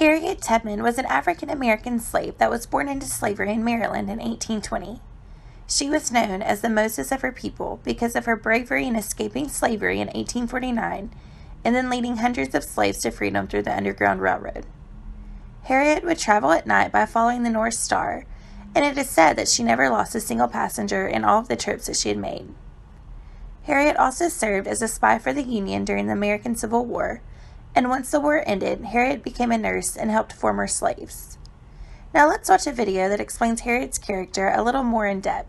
Harriet Tubman was an African-American slave that was born into slavery in Maryland in 1820. She was known as the Moses of her people because of her bravery in escaping slavery in 1849 and then leading hundreds of slaves to freedom through the Underground Railroad. Harriet would travel at night by following the North Star, and it is said that she never lost a single passenger in all of the trips that she had made. Harriet also served as a spy for the Union during the American Civil War, and once the war ended, Harriet became a nurse and helped former slaves. Now let's watch a video that explains Harriet's character a little more in depth.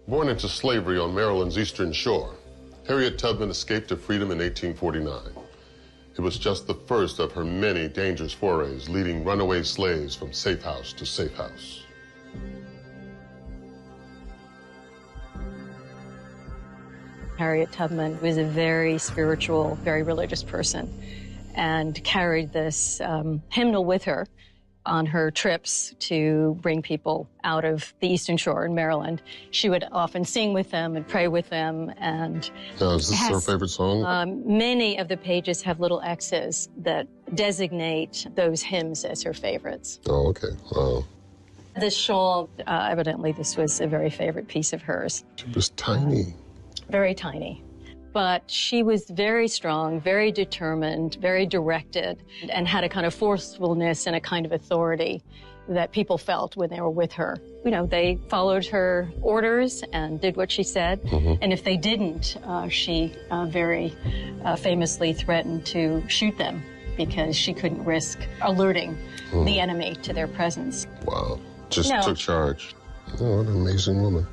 Born into slavery on Maryland's eastern shore, Harriet Tubman escaped to freedom in 1849. It was just the first of her many dangerous forays, leading runaway slaves from safe house to safe house. Harriet Tubman was a very spiritual, very religious person and carried this hymnal with her on her trips to bring people out of the Eastern Shore in Maryland. She would often sing with them and pray with them. And is this her favorite song? Many of the pages have little X's that designate those hymns as her favorites. Oh, okay. Wow. This shawl, evidently this was a very favorite piece of hers. It was tiny. Very tiny. But she was very strong, very determined, very directed, and had a kind of forcefulness and a kind of authority that people felt when they were with her. You know, they followed her orders and did what she said. And if they didn't, she very famously threatened to shoot them because she couldn't risk alerting the enemy to their presence. Wow. Just took charge. Oh, what an amazing woman.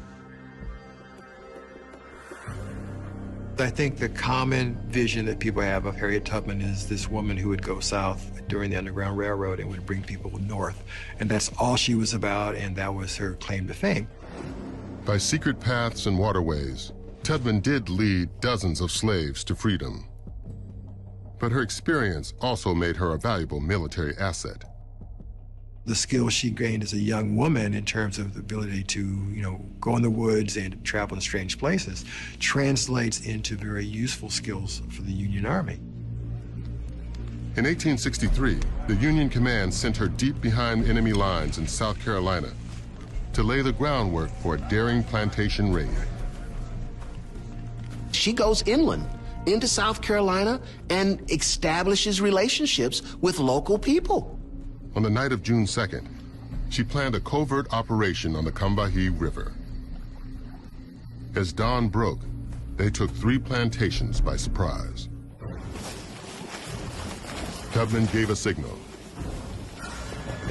I think the common vision that people have of Harriet Tubman is this woman who would go south during the Underground Railroad and would bring people north. And that's all she was about, and that was her claim to fame. By secret paths and waterways, Tubman did lead dozens of slaves to freedom. But her experience also made her a valuable military asset. The skills she gained as a young woman in terms of the ability to, go in the woods and travel in strange places translates into very useful skills for the Union Army. In 1863, the Union command sent her deep behind enemy lines in South Carolina to lay the groundwork for a daring plantation raid. She goes inland into South Carolina and establishes relationships with local people. On the night of June 2nd, she planned a covert operation on the Combahee River. As dawn broke, they took 3 plantations by surprise. Tubman gave a signal,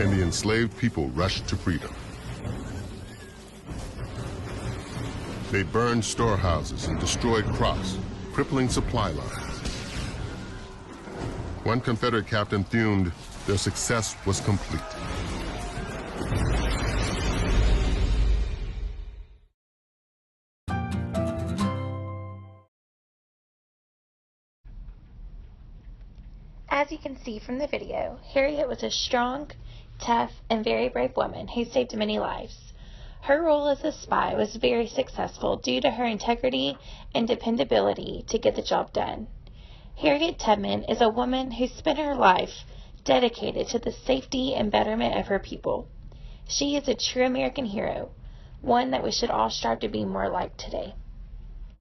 and the enslaved people rushed to freedom. They burned storehouses and destroyed crops, crippling supply lines. One Confederate captain fumed, their success was complete. As you can see from the video, Harriet was a strong, tough, and very brave woman who saved many lives. Her role as a spy was very successful due to her integrity and dependability to get the job done. Harriet Tubman is a woman who spent her life dedicated to the safety and betterment of her people. She is a true American hero, one that we should all strive to be more like today.